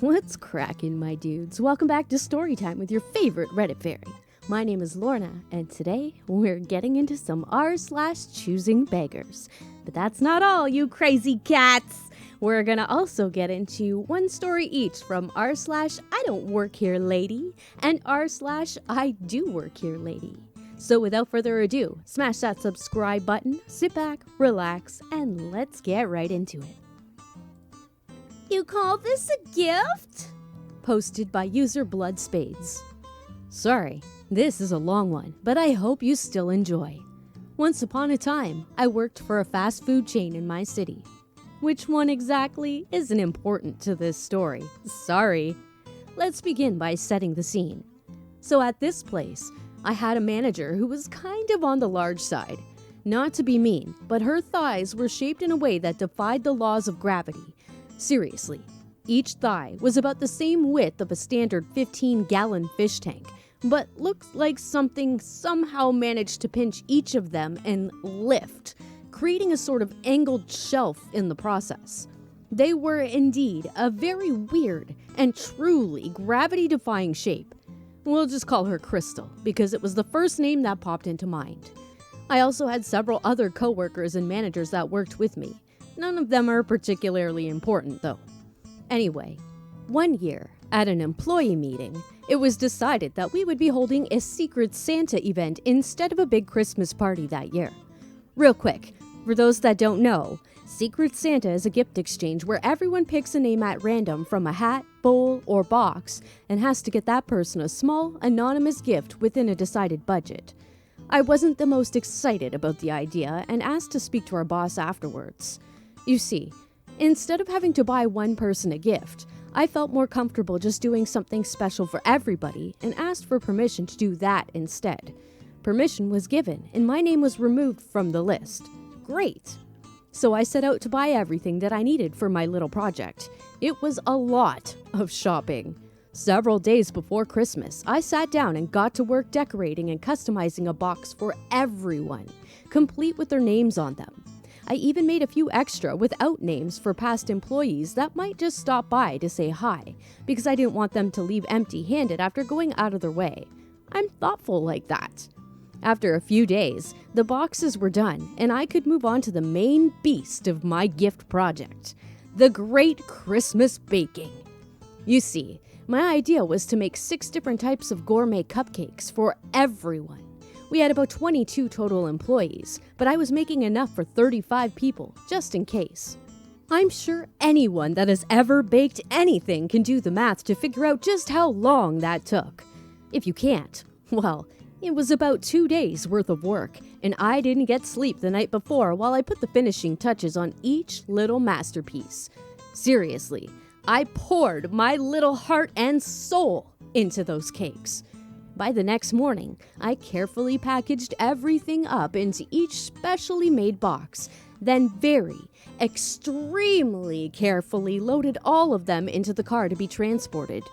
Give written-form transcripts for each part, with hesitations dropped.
What's crackin', my dudes? Welcome back to Storytime with your favorite Reddit fairy. My name is Lorna, and today we're getting into some r/ChoosingBeggars. But that's not all, you crazy cats! We're gonna also get into one story each from r/IDONTWORKHERELADY and r/IDOWORKHERELADY. So without further ado, smash that subscribe button, sit back, relax, and let's get right into it. You call this a gift? Posted by user Bloodspades. Sorry, this is a long one, but I hope you still enjoy. Once upon a time, I worked for a fast food chain in my city. Which one exactly isn't important to this story. Sorry. Let's begin by setting the scene. So at this place, I had a manager who was kind of on the large side. Not to be mean, but her thighs were shaped in a way that defied the laws of gravity. Seriously, each thigh was about the same width of a standard 15-gallon fish tank, but looked like something somehow managed to pinch each of them and lift, creating a sort of angled shelf in the process. They were indeed a very weird and truly gravity-defying shape. We'll just call her Crystal, because it was the first name that popped into mind. I also had several other coworkers and managers that worked with me. None of them are particularly important, though. Anyway, one year, at an employee meeting, it was decided that we would be holding a Secret Santa event instead of a big Christmas party that year. Real quick, for those that don't know, Secret Santa is a gift exchange where everyone picks a name at random from a hat, bowl, or box and has to get that person a small, anonymous gift within a decided budget. I wasn't the most excited about the idea and asked to speak to our boss afterwards. You see, instead of having to buy one person a gift, I felt more comfortable just doing something special for everybody and asked for permission to do that instead. Permission was given and my name was removed from the list. Great! So I set out to buy everything that I needed for my little project. It was a lot of shopping. Several days before Christmas, I sat down and got to work decorating and customizing a box for everyone, complete with their names on them. I even made a few extra without names for past employees that might just stop by to say hi, because I didn't want them to leave empty-handed after going out of their way. I'm thoughtful like that. After a few days, the boxes were done, and I could move on to the main beast of my gift project, the Great Christmas Baking. You see, my idea was to make 6 different types of gourmet cupcakes for everyone. We had about 22 total employees, but I was making enough for 35 people, just in case. I'm sure anyone that has ever baked anything can do the math to figure out just how long that took. If you can't, well, it was about 2 days worth of work, and I didn't get sleep the night before while I put the finishing touches on each little masterpiece. Seriously, I poured my little heart and soul into those cakes. By the next morning, I carefully packaged everything up into each specially made box, then extremely carefully loaded all of them into the car to be transported.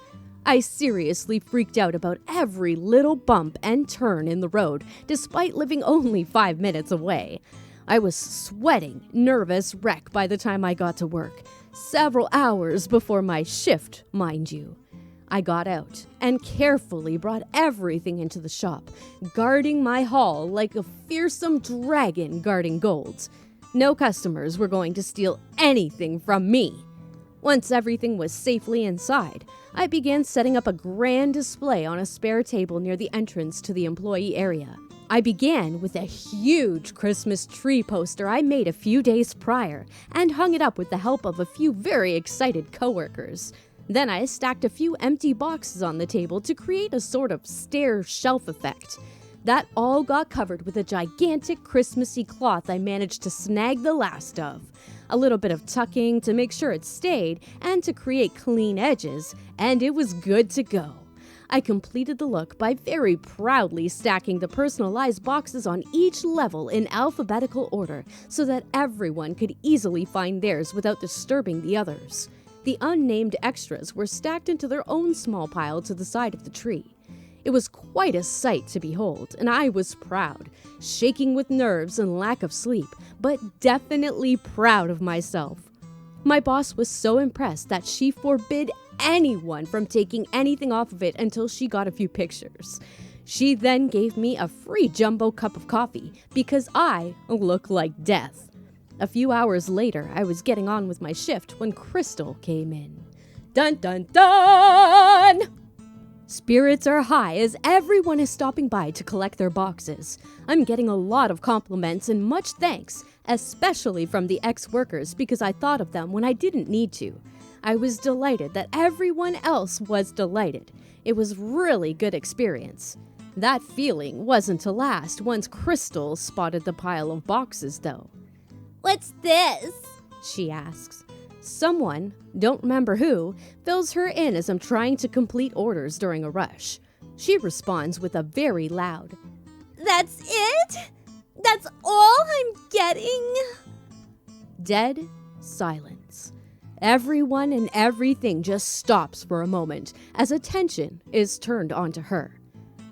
I seriously freaked out about every little bump and turn in the road, despite living only 5 minutes away. I was sweating, nervous wreck by the time I got to work, several hours before my shift, mind you. I got out and carefully brought everything into the shop, guarding my haul like a fearsome dragon guarding gold. No customers were going to steal anything from me. Once everything was safely inside, I began setting up a grand display on a spare table near the entrance to the employee area. I began with a huge Christmas tree poster I made a few days prior and hung it up with the help of a few very excited coworkers. Then I stacked a few empty boxes on the table to create a sort of stair shelf effect. That all got covered with a gigantic Christmassy cloth I managed to snag the last of. A little bit of tucking to make sure it stayed and to create clean edges, and it was good to go. I completed the look by very proudly stacking the personalized boxes on each level in alphabetical order so that everyone could easily find theirs without disturbing the others. The unnamed extras were stacked into their own small pile to the side of the tree. It was quite a sight to behold, and I was proud, shaking with nerves and lack of sleep, but definitely proud of myself. My boss was so impressed that she forbid anyone from taking anything off of it until she got a few pictures. She then gave me a free jumbo cup of coffee because I look like death. A few hours later, I was getting on with my shift when Crystal came in. Dun dun dun! Spirits are high as everyone is stopping by to collect their boxes. I'm getting a lot of compliments and much thanks, especially from the ex-workers because I thought of them when I didn't need to. I was delighted that everyone else was delighted. It was really good experience. That feeling wasn't to last once Crystal spotted the pile of boxes though. "What's this?" she asks. Someone, don't remember who, fills her in as I'm trying to complete orders during a rush. She responds with a very loud, "That's it? That's all I'm getting?" Dead silence. Everyone and everything just stops for a moment as attention is turned onto her.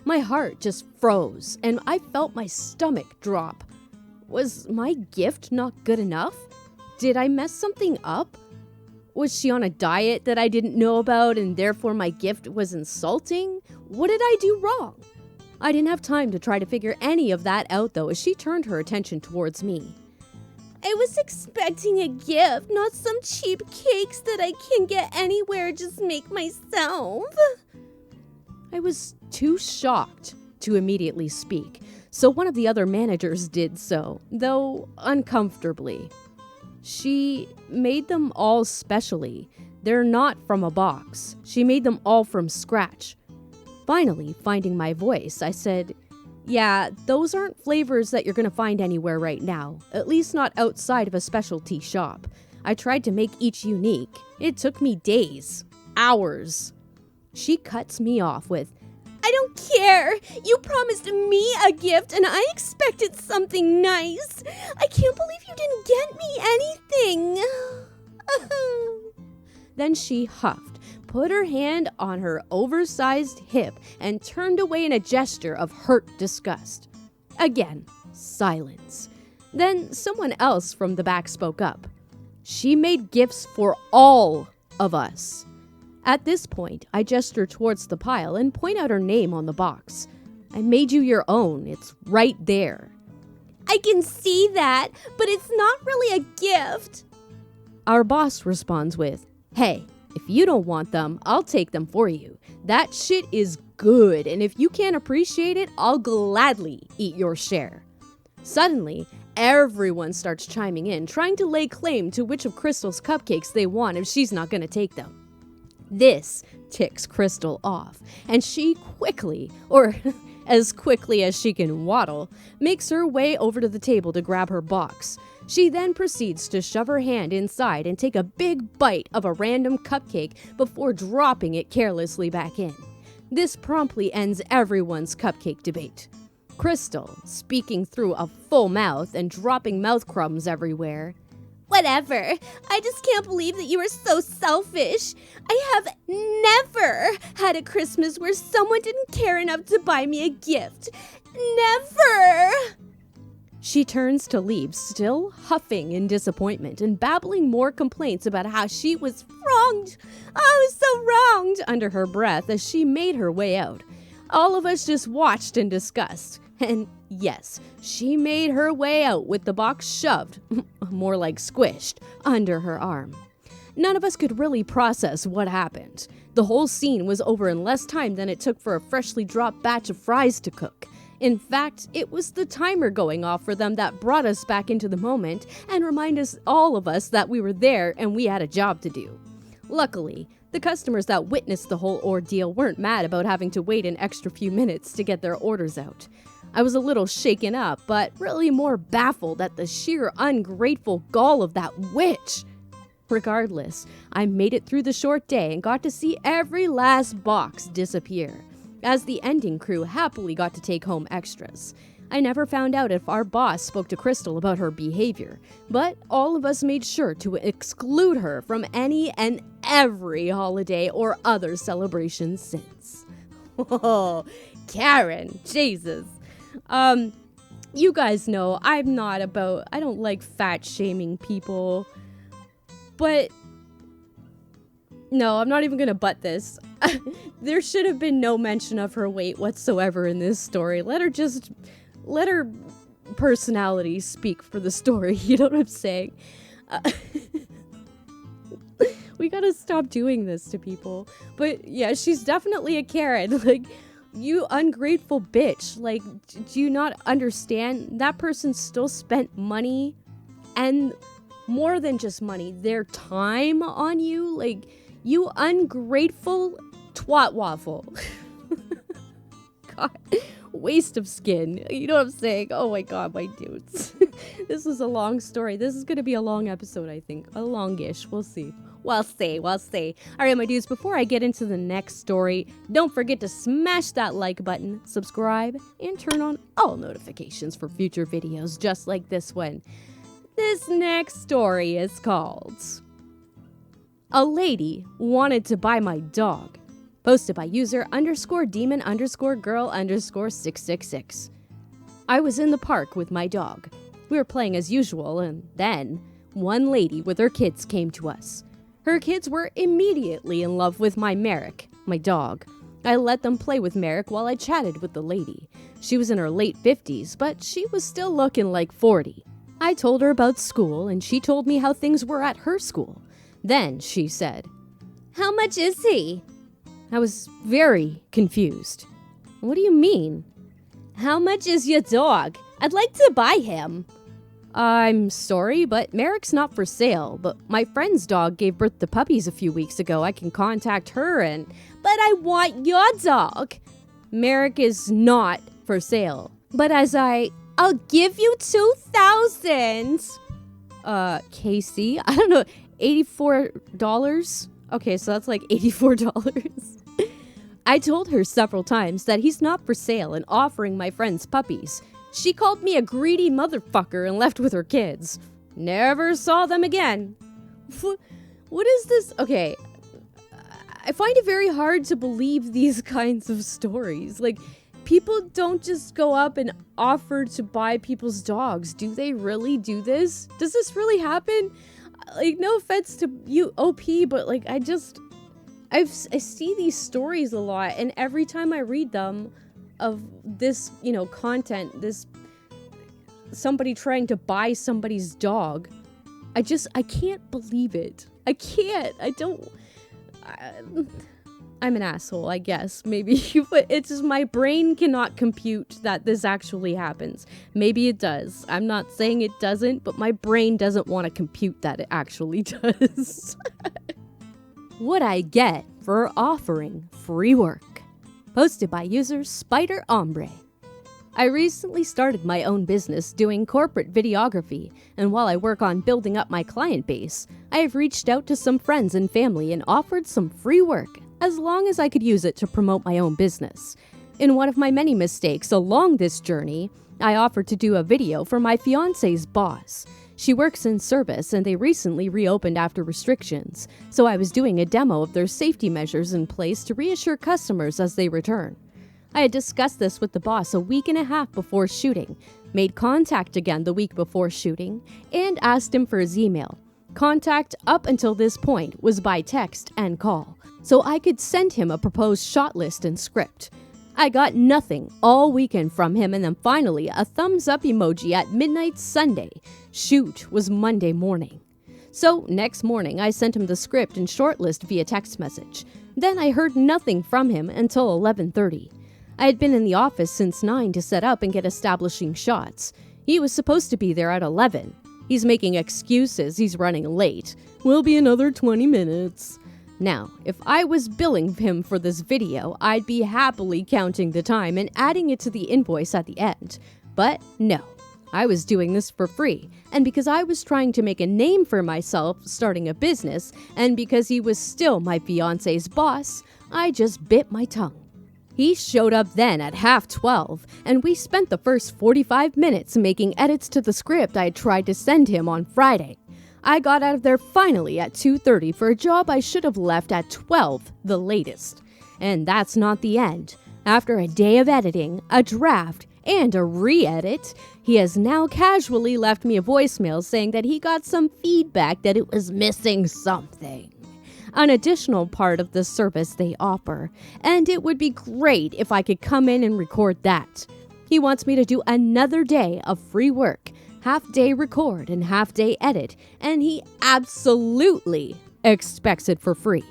My heart just froze and I felt my stomach drop. Was my gift not good enough? Did I mess something up? Was she on a diet that I didn't know about and therefore my gift was insulting? What did I do wrong? I didn't have time to try to figure any of that out though as she turned her attention towards me. "I was expecting a gift, not some cheap cakes that I can get anywhere, just make myself." I was too shocked to immediately speak, so one of the other managers did so, though uncomfortably. She made them all specially. They're not from a box. She made them all from scratch. Finally, finding my voice, I said, "Yeah, those aren't flavors that you're gonna find anywhere right now, at least not outside of a specialty shop. I tried to make each unique. It took me days, hours." She cuts me off with, "I don't care. You promised me a gift and I expected something nice. I can't believe you didn't get me anything." Then she huffed, put her hand on her oversized hip, and turned away in a gesture of hurt disgust. Again, silence. Then someone else from the back spoke up. She made gifts for all of us. At this point, I gesture towards the pile and point out her name on the box. "I made you your own. It's right there." "I can see that, but it's not really a gift." Our boss responds with, "Hey, if you don't want them, I'll take them for you. That shit is good, and if you can't appreciate it, I'll gladly eat your share." Suddenly, everyone starts chiming in, trying to lay claim to which of Crystal's cupcakes they want if she's not going to take them. This ticks Crystal off, and she quickly, or as quickly as she can waddle, makes her way over to the table to grab her box. She then proceeds to shove her hand inside and take a big bite of a random cupcake before dropping it carelessly back in. This promptly ends everyone's cupcake debate. Crystal, speaking through a full mouth and dropping mouth crumbs everywhere. "Whatever. I just can't believe that you are so selfish. I have never had a Christmas where someone didn't care enough to buy me a gift. Never!" She turns to leave, still huffing in disappointment and babbling more complaints about how she was wronged. Oh, so wronged under her breath as she made her way out. All of us just watched in disgust. And yes, she made her way out with the box shoved, more like squished, under her arm. None of us could really process what happened. The whole scene was over in less time than it took for a freshly dropped batch of fries to cook. In fact, it was the timer going off for them that brought us back into the moment and reminded all of us that we were there and we had a job to do. Luckily, the customers that witnessed the whole ordeal weren't mad about having to wait an extra few minutes to get their orders out. I was a little shaken up, but really more baffled at the sheer ungrateful gall of that witch. Regardless, I made it through the short day and got to see every last box disappear, as the ending crew happily got to take home extras. I never found out if our boss spoke to Crystal about her behavior, but all of us made sure to exclude her from any and every holiday or other celebration since. Oh, Karen, Jesus. You guys know I don't like fat shaming people, but No, I'm not even gonna butt this. There should have been no mention of her weight whatsoever in this story. Let her personality speak for the story. You know what I'm saying? We gotta stop doing this to people. But yeah, she's definitely a Karen. Like, you ungrateful bitch. Like, do you not understand? That person still spent money, and more than just money, their time on you. Like, you ungrateful twat waffle. God, waste of skin. You know what I'm saying? Oh my god, my dudes. This is a long story. This is gonna be a long episode, I think. A longish. We'll see. We'll see. Alright, my dudes, before I get into the next story, don't forget to smash that like button, subscribe, and turn on all notifications for future videos just like this one. This next story is called A Lady Wanted to Buy My Dog. Posted by user _demon_girl_666. I was in the park with my dog. We were playing as usual, and then one lady with her kids came to us. Her kids were immediately in love with my Merrick, my dog. I let them play with Merrick while I chatted with the lady. She was in her late 50s, but she was still looking like 40. I told her about school, and she told me how things were at her school. Then she said, How much is he? I was very confused. What do you mean? How much is your dog? I'd like to buy him. I'm sorry, but Merrick's not for sale, but my friend's dog gave birth to puppies a few weeks ago. I can contact her and... But I want your dog. Merrick is not for sale. But I'll give you $2,000. Casey, I don't know, $84? Okay, so that's like $84. I told her several times that he's not for sale and offering my friends puppies. She called me a greedy motherfucker and left with her kids. Never saw them again. What is this? Okay, I find it very hard to believe these kinds of stories. Like, people don't just go up and offer to buy people's dogs. Do they really do this? Does this really happen? Like, no offense to you, OP, but like, I see these stories a lot, and every time I read them of this, content, this somebody trying to buy somebody's dog, I can't believe it. I'm an asshole, I guess, maybe, but it's just my brain cannot compute that this actually happens. Maybe it does. I'm not saying it doesn't, but my brain doesn't want to compute that it actually does. What I get for offering free work. Posted by user Spider Ombre. I recently started my own business doing corporate videography, and while I work on building up my client base, I have reached out to some friends and family and offered some free work, as long as I could use it to promote my own business. In one of my many mistakes along this journey, I offered to do a video for my fiance's boss. She works in service, and they recently reopened after restrictions, so I was doing a demo of their safety measures in place to reassure customers as they return. I had discussed this with the boss a week and a half before shooting, made contact again the week before shooting, and asked him for his email. Contact up until this point was by text and call, so I could send him a proposed shot list and script. I got nothing all weekend from him, and then finally a thumbs up emoji at midnight Sunday. Shoot was Monday morning. So next morning I sent him the script and shortlist via text message. Then I heard nothing from him until 11:30. I had been in the office since 9 to set up and get establishing shots. He was supposed to be there at 11. He's making excuses, he's running late. Will be another 20 minutes. Now, if I was billing him for this video, I'd be happily counting the time and adding it to the invoice at the end. But no, I was doing this for free, and because I was trying to make a name for myself starting a business, and because he was still my fiance's boss, I just bit my tongue. He showed up then at 12:30, and we spent the first 45 minutes making edits to the script I had tried to send him on Friday. I got out of there finally at 2:30 for a job I should have left at 12, the latest. And that's not the end. After a day of editing, a draft, and a re-edit, he has now casually left me a voicemail saying that he got some feedback that it was missing something. an additional part of the service they offer, and it would be great if I could come in and record that. He wants me to do another day of free work, half-day record and half-day edit, and he absolutely expects it for free.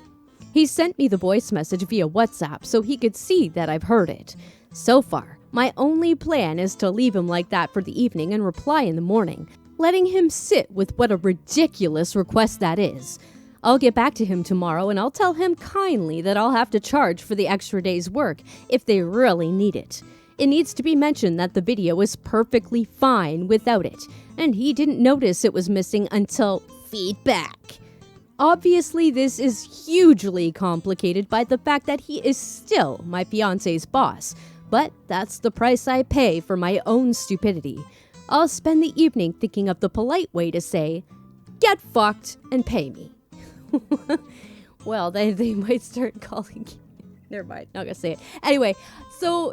He sent me the voice message via WhatsApp so he could see that I've heard it. So far, my only plan is to leave him like that for the evening and reply in the morning, letting him sit with what a ridiculous request that is. I'll get back to him tomorrow and I'll tell him kindly that I'll have to charge for the extra day's work if they really need it. It needs to be mentioned that the video is perfectly fine without it, and he didn't notice it was missing until feedback. Obviously, this is hugely complicated by the fact that he is still my fiance's boss, but that's the price I pay for my own stupidity. I'll spend the evening thinking of the polite way to say, "Get fucked and pay me." Well, they might start calling you. Never mind, not gonna say it. Anyway, so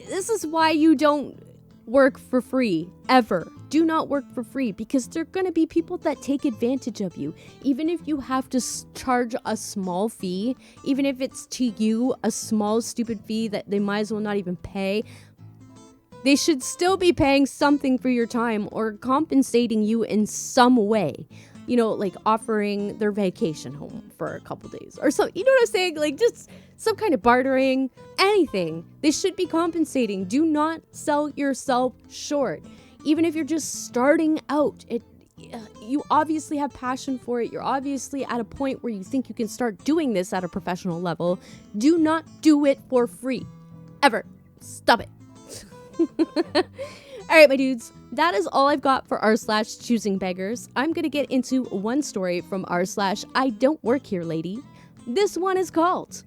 this is why you don't work for free, ever. Do not work for free, because there are going to be people that take advantage of you. Even if you have to charge a small fee, even if it's to you a small stupid fee that they might as well not even pay, they should still be paying something for your time or compensating you in some way. You know, like offering their vacation home for a couple days or so. You know what I'm saying? Like just some kind of bartering, anything. They should be compensating. Do not sell yourself short. Even if you're just starting out, you obviously have passion for it. You're obviously at a point where you think you can start doing this at a professional level. Do not do it for free. Ever. Stop it. All right, my dudes, that is all I've got for r/ChoosingBeggars. I'm going to get into one story from r/IDONTWORKHERELADY. This one is called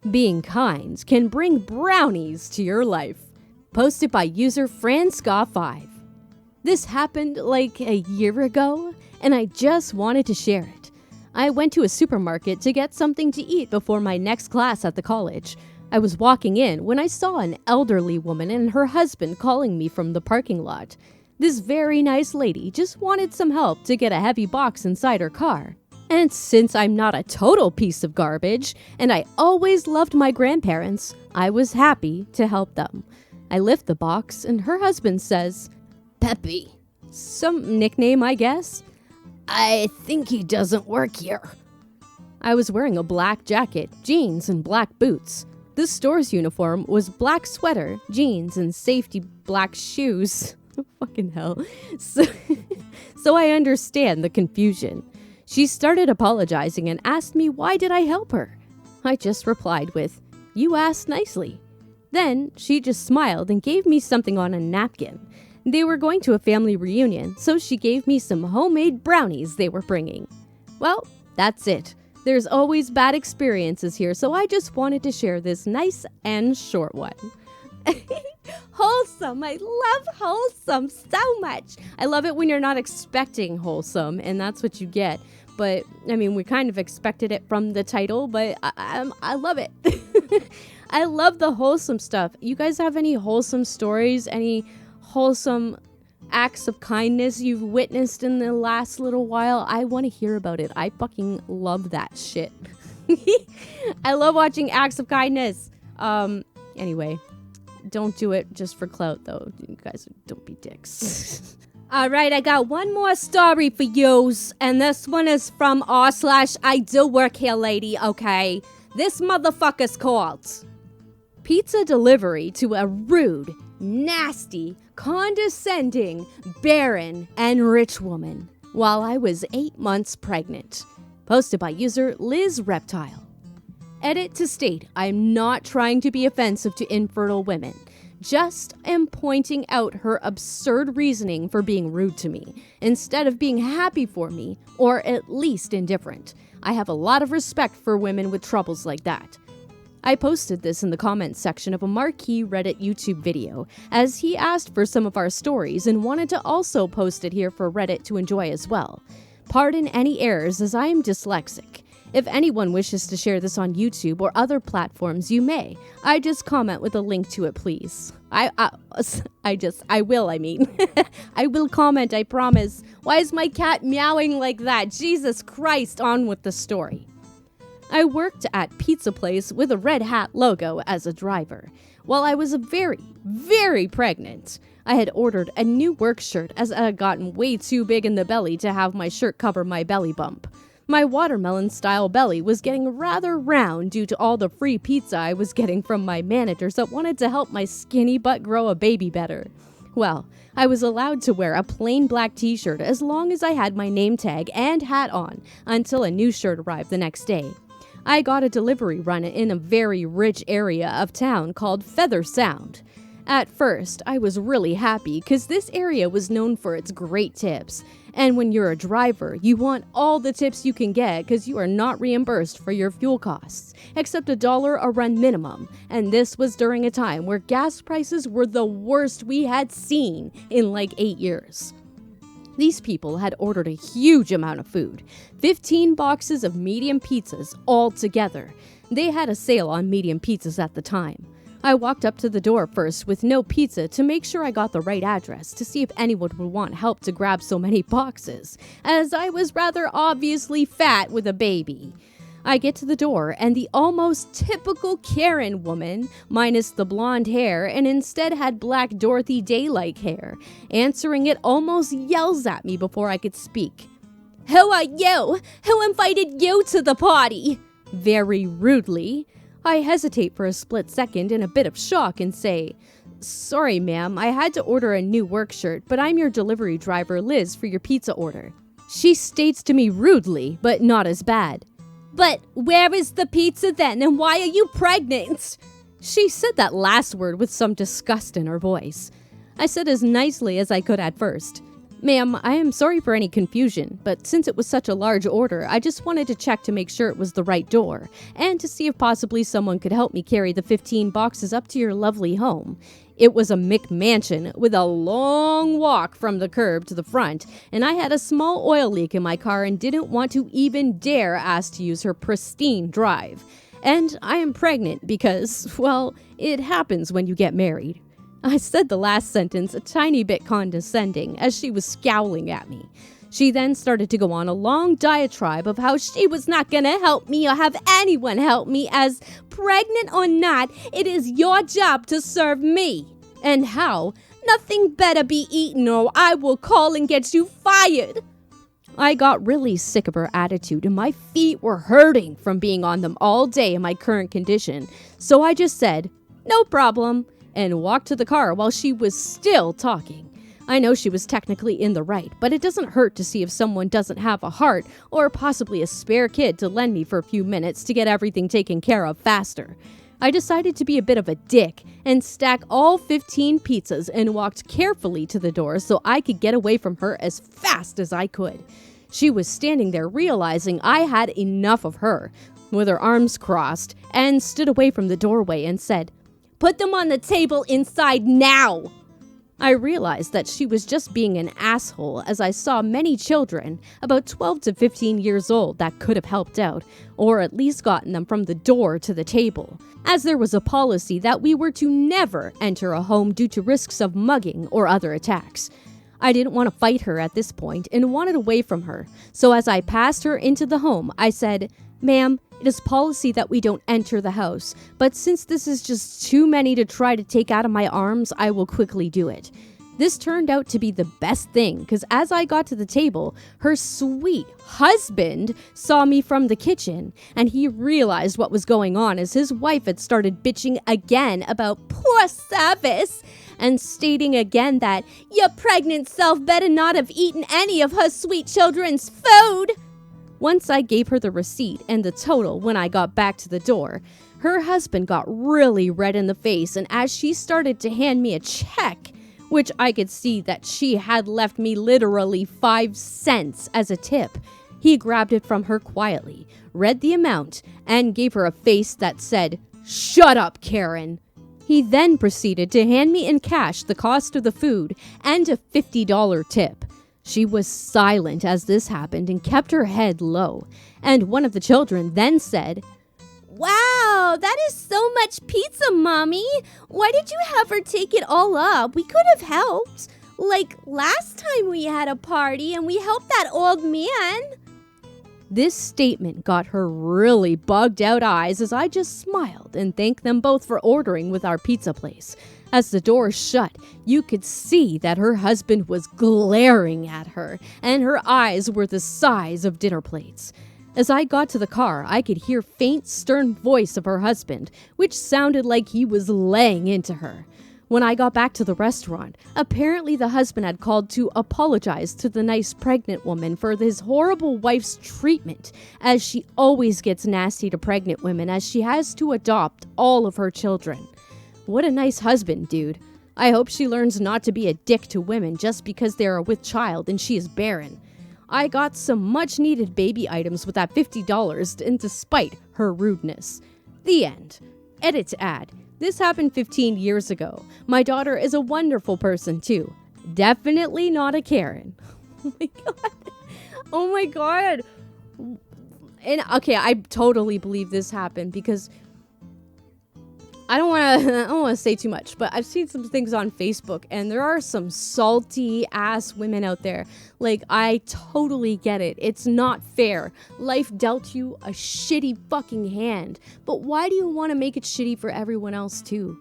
Being Kind Can Bring Brownies to Your Life. Posted by user FranSca5. This happened like a year ago, and I just wanted to share it. I went to a supermarket to get something to eat before my next class at the college. I was walking in when I saw an elderly woman and her husband calling me from the parking lot. This very nice lady just wanted some help to get a heavy box inside her car. And since I'm not a total piece of garbage, and I always loved my grandparents, I was happy to help them. I lift the box and her husband says, "Peppy." Some nickname, I guess. "I think he doesn't work here." I was wearing a black jacket, jeans, and black boots. The store's uniform was black sweater, jeans, and safety black shoes. Fucking hell. So I understand the confusion. She started apologizing and asked me why did I help her. I just replied with, "You asked nicely." Then she just smiled and gave me something on a napkin. They were going to a family reunion, so she gave me some homemade brownies they were bringing. Well, that's it. There's always bad experiences here, so I just wanted to share this nice and short one. Wholesome. I love wholesome so much. I love it when you're not expecting wholesome, and that's what you get. But, I mean, we kind of expected it from the title, but I love it. I love the wholesome stuff. You guys have any wholesome stories? Any wholesome acts of kindness you've witnessed in the last little while? I want to hear about it. I fucking love that shit. I love watching acts of kindness. Anyway, don't do it just for clout, though. You guys don't be dicks. All right, I got one more story for yous, and this one is from r/IDOWORKHERELADY, okay? This motherfucker's called Pizza Delivery to a Rude, Nasty, Condescending, Barren, and Rich Woman while I was 8 months pregnant. Posted by user Liz Reptile. Edit to state, I'm not trying to be offensive to infertile women. Just am pointing out her absurd reasoning for being rude to me, instead of being happy for me, or at least indifferent. I have a lot of respect for women with troubles like that. I posted this in the comments section of a marquee Reddit YouTube video, as he asked for some of our stories and wanted to also post it here for Reddit to enjoy as well. Pardon any errors as I am dyslexic. If anyone wishes to share this on YouTube or other platforms, you may. I just comment with a link to it, please. I will comment, I promise. Why is my cat meowing like that? Jesus Christ, on with the story. I worked at Pizza Place with a red hat logo as a driver. While I was very, very pregnant, I had ordered a new work shirt as I had gotten way too big in the belly to have my shirt cover my belly bump. My watermelon-style belly was getting rather round due to all the free pizza I was getting from my managers that wanted to help my skinny butt grow a baby better. Well, I was allowed to wear a plain black t-shirt as long as I had my name tag and hat on until a new shirt arrived the next day. I got a delivery run in a very rich area of town called Feather Sound. At first, I was really happy because this area was known for its great tips. And when you're a driver, you want all the tips you can get because you are not reimbursed for your fuel costs, except $1 a run minimum. And this was during a time where gas prices were the worst we had seen in like 8 years. These people had ordered a huge amount of food, 15 boxes of medium pizzas all together. They had a sale on medium pizzas at the time. I walked up to the door first with no pizza to make sure I got the right address to see if anyone would want help to grab so many boxes, as I was rather obviously fat with a baby. I get to the door and the almost typical Karen woman, minus the blonde hair and instead had black Dorothy Day-like hair, answering it almost yells at me before I could speak. Who are you? Who invited you to the party? Very rudely. I hesitate for a split second in a bit of shock and say, "Sorry, ma'am, I had to order a new work shirt, but I'm your delivery driver, Liz, for your pizza order." She states to me rudely, but not as bad, "But where is the pizza then, and why are you pregnant?" She said that last word with some disgust in her voice. I said as nicely as I could at first, "Ma'am, I am sorry for any confusion, but since it was such a large order, I just wanted to check to make sure it was the right door, and to see if possibly someone could help me carry the 15 boxes up to your lovely home." It was a McMansion with a long walk from the curb to the front, and I had a small oil leak in my car and didn't want to even dare ask to use her pristine drive. And I am pregnant because, well, it happens when you get married. I said the last sentence a tiny bit condescending as she was scowling at me. She then started to go on a long diatribe of how she was not going to help me or have anyone help me, as pregnant or not, it is your job to serve me. And how nothing better be eaten or I will call and get you fired. I got really sick of her attitude and my feet were hurting from being on them all day in my current condition. So I just said, "No problem," and walked to the car while she was still talking. I know she was technically in the right, but it doesn't hurt to see if someone doesn't have a heart or possibly a spare kid to lend me for a few minutes to get everything taken care of faster. I decided to be a bit of a dick and stack all 15 pizzas and walked carefully to the door so I could get away from her as fast as I could. She was standing there realizing I had enough of her, with her arms crossed, and stood away from the doorway and said, "Put them on the table inside now." I realized that she was just being an asshole as I saw many children, about 12 to 15 years old, that could have helped out, or at least gotten them from the door to the table, as there was a policy that we were to never enter a home due to risks of mugging or other attacks. I didn't want to fight her at this point and wanted away from her, so as I passed her into the home, I said, "Ma'am, it is policy that we don't enter the house, but since this is just too many to try to take out of my arms, I will quickly do it." This turned out to be the best thing, because as I got to the table, her sweet husband saw me from the kitchen, and he realized what was going on as his wife had started bitching again about poor service, and stating again that your pregnant self better not have eaten any of her sweet children's food. Once I gave her the receipt and the total when I got back to the door, her husband got really red in the face, and as she started to hand me a check, which I could see that she had left me literally 5 cents as a tip, he grabbed it from her quietly, read the amount, and gave her a face that said, "Shut up, Karen." He then proceeded to hand me in cash the cost of the food and a $50 tip. She was silent as this happened and kept her head low. And one of the children then said, Wow, that is so much pizza, Mommy. Why did you have her take it all up? We could have helped. Like last time we had a party and we helped that old man. This statement got her really bugged out eyes as I just smiled and thanked them both for ordering with our pizza place. As the door shut, you could see that her husband was glaring at her and her eyes were the size of dinner plates. As I got to the car, I could hear faint, stern voice of her husband, which sounded like he was laying into her. When I got back to the restaurant, apparently the husband had called to apologize to the nice pregnant woman for his horrible wife's treatment, as she always gets nasty to pregnant women as she has to adopt all of her children. What a nice husband, dude. I hope she learns not to be a dick to women just because they are with child and she is barren. I got some much needed baby items with that $50 and despite her rudeness. The end. Edit to add. This happened 15 years ago. My daughter is a wonderful person too. Definitely not a Karen. Oh my god. Oh my god. And okay, I totally believe this happened because I don't want to say too much, but I've seen some things on Facebook and there are some salty ass women out there. Like, I totally get it. It's not fair. Life dealt you a shitty fucking hand. But why do you want to make it shitty for everyone else too?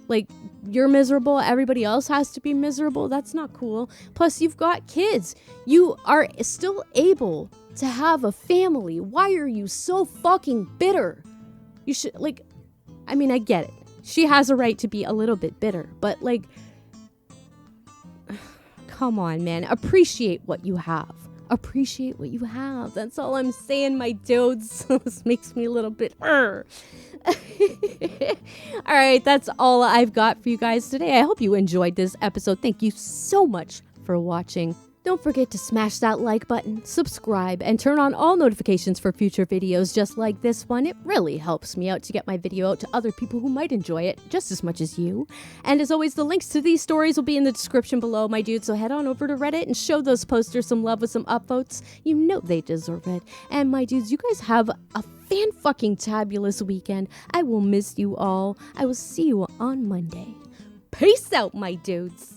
Like, you're miserable, everybody else has to be miserable. That's not cool. Plus, you've got kids. You are still able to have a family. Why are you so fucking bitter? You should, like, I mean, I get it. She has a right to be a little bit bitter, but like, come on, man. Appreciate what you have. Appreciate what you have. That's all I'm saying, my dudes. This makes me a little bit. All right, that's all I've got for you guys today. I hope you enjoyed this episode. Thank you so much for watching. Don't forget to smash that like button, subscribe, and turn on all notifications for future videos just like this one. It really helps me out to get my video out to other people who might enjoy it just as much as you. And as always, the links to these stories will be in the description below, my dude, so head on over to Reddit and show those posters some love with some upvotes. You know they deserve it. And my dudes, you guys have a fan-fucking-tabulous weekend. I will miss you all. I will see you on Monday. Peace out, my dudes.